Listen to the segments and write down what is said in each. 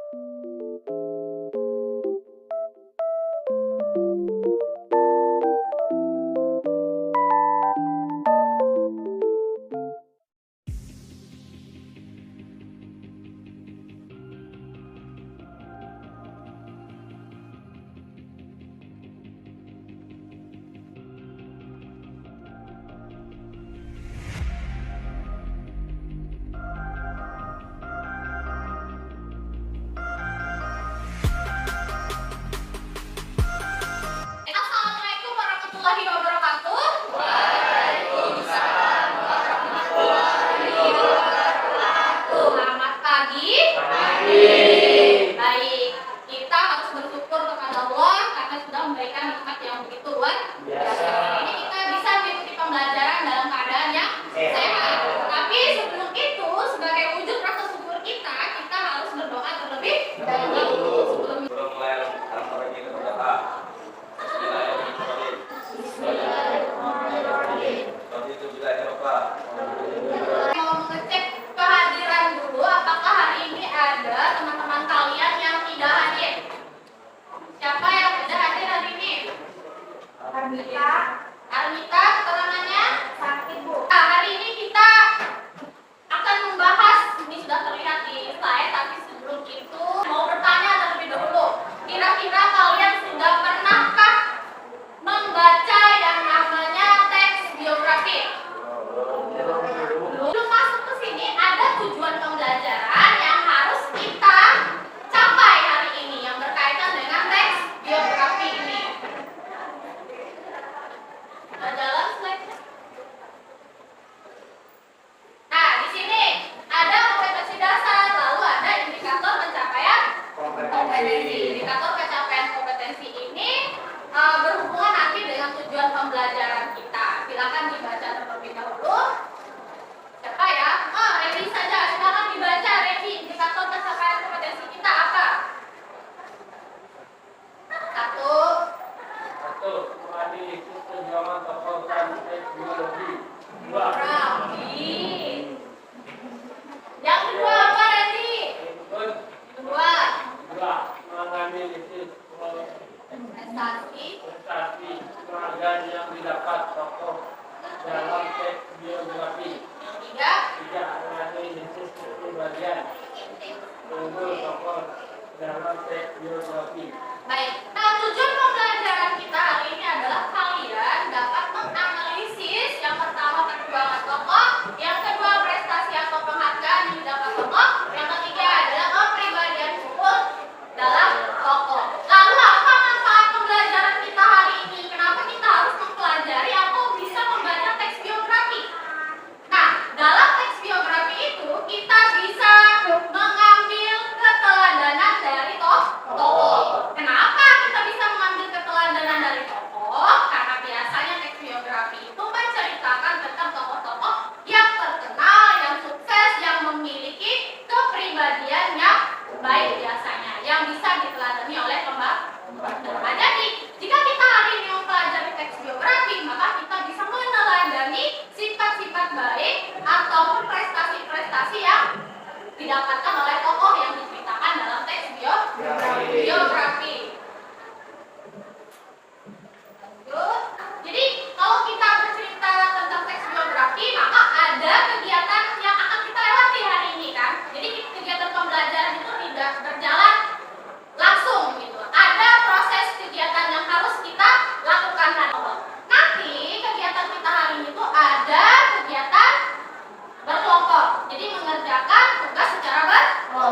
Assalamualaikum warahmatullahi wabarakatuh. Selamat pagi. Baik, kita harus bersyukur kepada Allah karena sudah memberikan nikmat yang begitu luar biasa. Ini kita bisa mengikuti pembelajaran dalam keadaan yang sehat. Tapi sebelum itu, sebagai wujud rasa syukur kita harus berdoa terlebih dahulu. Mau mengecek kehadiran dulu, apakah hari ini ada teman-teman kalian yang tidak hadir? Siapa yang tidak hadir hari ini? Armita, keterangannya? Sakit, Bu. Nah, hari ini kita akan membahas, ini sudah terlihat di slide, tapi sebelum itu mau bertanya terlebih dahulu. Kira-kira kalian sudah pernahkah membaca yang namanya teks biografi? Belum masuk ke sini, ada tujuan pembelajaran yang harus kita capai hari ini yang berkaitan dengan teks biografi ini. Sudah jalan slide-nya? Nah, di sini ada kompetensi dasar, lalu ada indikator pencapaian kompetensi. Indikator pencapaian kompetensi ini berhubungan nanti dengan tujuan pembelajaran kita. Silakan dibaca terlebih dahulu. Siapa ya? Redi saja. Silakan dibaca, Redi. Indikator pencapaian kompetensi kita apa? Satu. Mengadili sistem zaman terpautan teknologi. Dua. Yang kedua apa, Redi? Dua. Mengadili sistem Prestasi. penghargaan yang didapat tokoh dalam teks biografi. Yang Tiga. Mengadili sistem kepribadian unggul tokoh dalam teks biografi. Baik. Nah, tujuan pembelajaran kita hari ini adalah kalian dapat menganalisis yang pertama perkembangan tokoh, yang kedua prestasi atau penghargaan yang didapat tokoh, yang ketiga adalah kepribadian unggul dalam tokoh. Lalu apa manfaat pembelajaran kita hari ini? Kenapa kita harus mempelajari atau bisa membaca teks biografi? Nah, dalam teks biografi itu kita bisa mengambil keteladanan dari tokoh. Kenapa kita bisa mengambil keteladanan dari tokoh? Karena biasanya teks biografi itu menceritakan tentang tokoh-tokoh yang terkenal, yang sukses, yang memiliki kepribadian yang baik biasanya, yang bisa diteladani oleh pembaca. Nah, jadi jika kita hari ini mempelajari teks biografi, maka kita bisa meneladani sifat-sifat baik ataupun prestasi-prestasi yang didapatkan oleh tokoh yang diceritakan dalam teks biografi. Lanjut. Jadi kalau kita bercerita tentang teks biografi, maka ada kegiatan yang akan kita lewati hari ini kan. Jadi kegiatan pembelajaran itu tidak berjalan langsung gitu. Ada proses kegiatan yang harus kita lakukan hari ini. Nanti kegiatan kita hari ini itu ada kegiatan berkelompok. Jadi mengerjakan tugas secara berkelompok.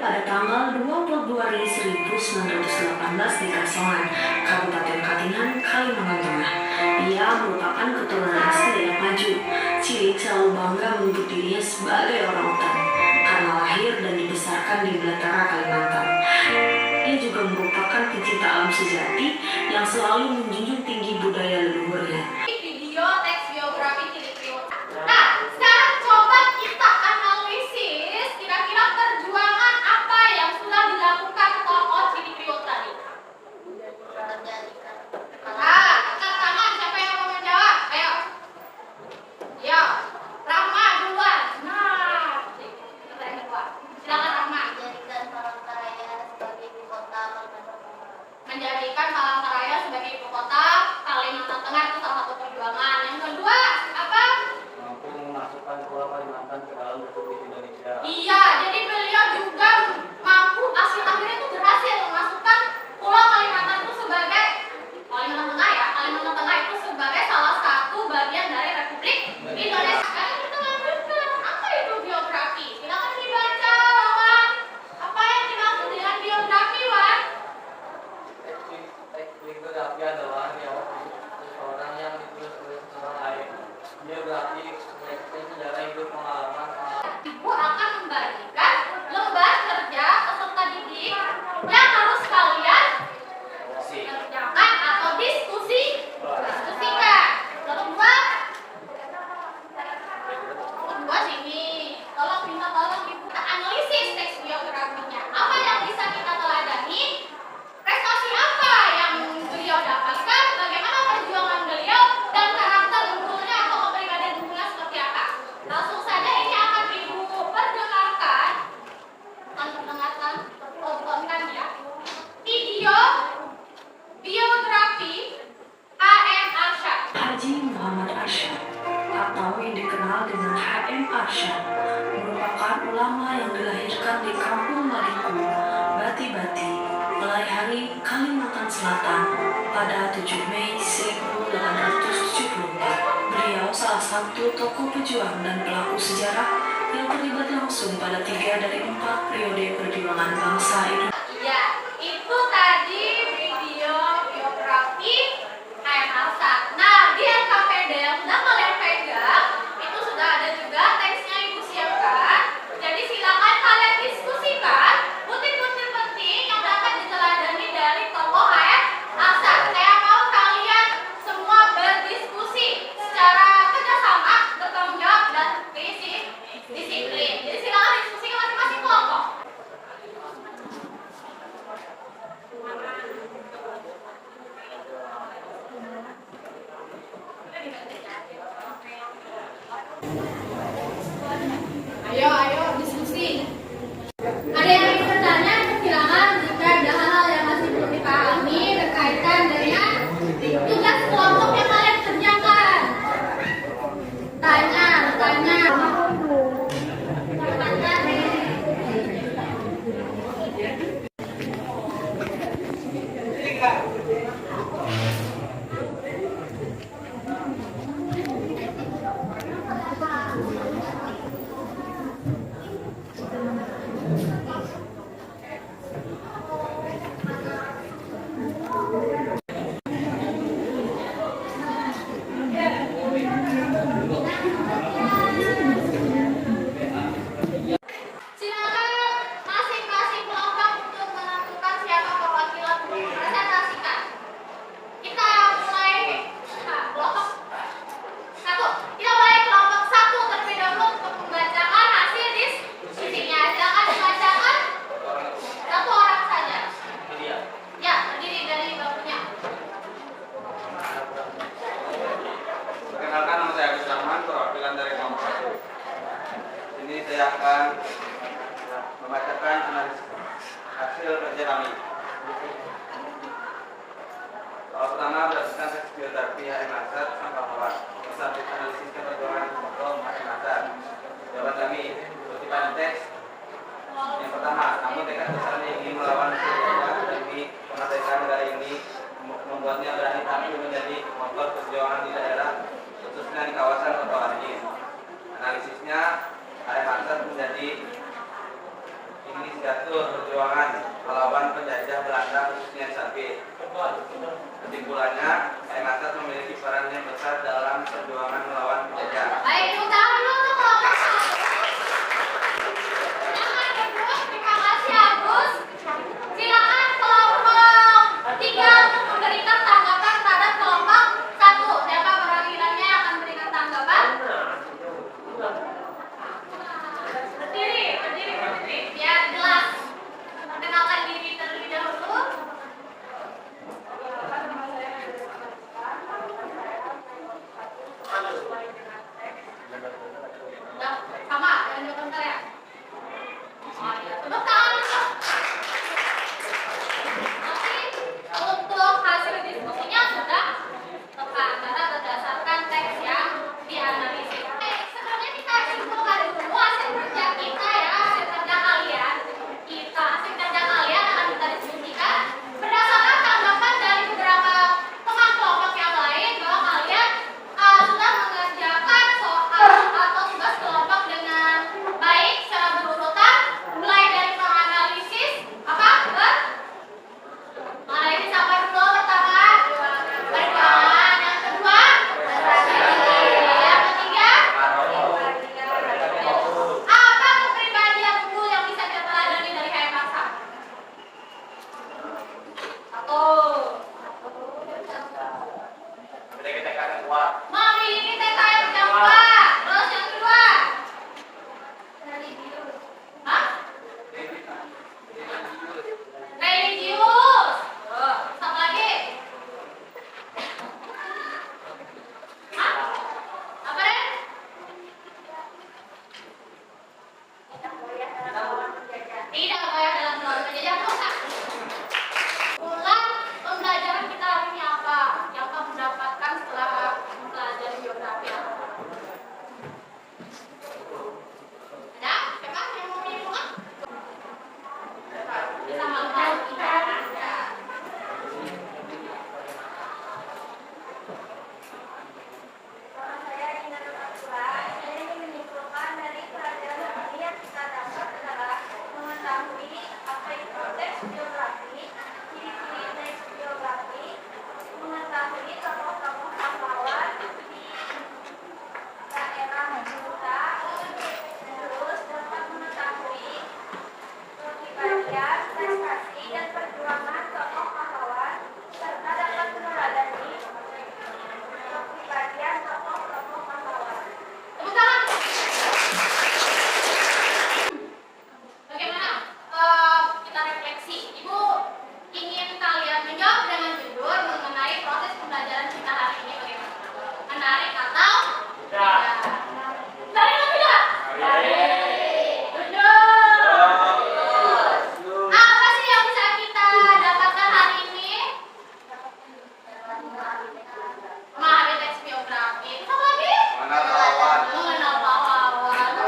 pada tanggal 22 Juli 1918 di Kasongan, Kabupaten Katingan, Kalimantan Tengah. Ia merupakan keturunan asli Dayak Maju. Cilik selalu bangga menyebut dirinya sebagai orang utan karena lahir dan dibesarkan di Belantara, Kalimantan. Ia juga merupakan pencinta alam sejati yang selalu menjunjung tinggi budaya leluhurnya. Video teks biografi Cilik Priota. Nah, sekarang coba kita analisis kira-kira perjuangan apa yang sudah dilakukan tokoh Cilik Priota nih. Nah, angkat tangan siapa yang mau menjawab? Ayo. Yo, Rahma duluan. Nah, kita yang kedua. Silakan Rahma. Menjadikan Palangkaraya sebagai ibu kota Kalimantan Tengah itu salah satu perjuangan. Yang kedua apa? Mampu memasukkan Pulau Kalimantan ke dalam Republik Indonesia. Iya, jadi beliau juga mampu akhirnya itu berhasil memasukkan Pulau Kalimantan itu sebagai Kalimantan Tengah ya. Kalimantan Tengah itu sebagai salah satu bagian dari Republik Indonesia. Sekarang kita lanjutkan. Apa itu biografi? Silakan dibaca, Wan. Apa yang dimaksud dengan biografi, Wan? Teks biografi adalah seseorang yang ditulis oleh seseorang lain. Biografi mengenai sejarah hidup, pengalaman. Ibu akan membagikan lembar kerja peserta didik yang harus kalian kerjakan atau diskusikan. Kedua sini, tolong ibu analisis teks biografinya. Apa yang bisa kita teladani? Prestasi apa yang beliau dapatkan? Bagaimana perjuangan beliau dan karakter unggulnya atau kepribadian unggulnya seperti apa? Langsung saja ini akan ibu perdengarkan. Perdengarkan ya. Video biografi H.M. Arsyad. Haji Muhammad Arsyad atau yang dikenal dengan H.M. Arsyad merupakan ulama yang dilahirkan di Kampung Maliku, Bati-Bati, Pelaihari, Kalimantan Selatan pada 7 Mei 1874. Beliau salah satu tokoh pejuang dan pelaku sejarah yang terlibat langsung pada 3 dari 4 periode perjuangan bangsa Indonesia. Iya, itu tadi video biografi H.M. Arsyad. Nah, di LKPD yang sudah kalian pegang, itu sudah ada juga teksnya ibu siapkan. Jadi silakan kalian diskusikan butir-butir penting yang dapat diteladani dari tokoh H.M. Arsyad. Saya mau kalian semua berdiskusi secara kerjasama, bertanggung jawab dan disiplin. Jadi silakan diskusi ke masing-masing kelompok. Ayo diskusi. Ada yang ingin bertanya? Silakan jika ada hal yang masih belum dipahami berkaitan dengan tugas kelompok yang kalian kerjakan. Tanya. Silakan masing-masing kelompok untuk menentukan siapa perwakilan untuk mempresentasikan. Kita mulai kelompok 1. Kita mulai kelompok 1 terlebih dahulu untuk membacakan hasil diskusinya. Silakan dibacakan satu orang saja. Ya, terdiri dari bangkunya. Perkenalkan, nama saya Agus Rahman, perwakilan dari kelompok 1. Ini saya akan membacakan analisis hasil kerja kami. Soal pertama berdasarkan teks biografi H.M. Arsyad sang pahlawan. Bersambut analisisnya perjuangan tokoh H.M. Arsyad. Jawaban kami kutipan teks. Yang pertama, namun tekad besarnya ingin melawan Belanda demi kemerdekaan negara ini membuatnya berani tampil menjadi motor perjuangan di daerah, khususnya di kawasan Kota Waringin. Analisisnya, H.M. Arsyad menjadi inisiator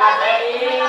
materi.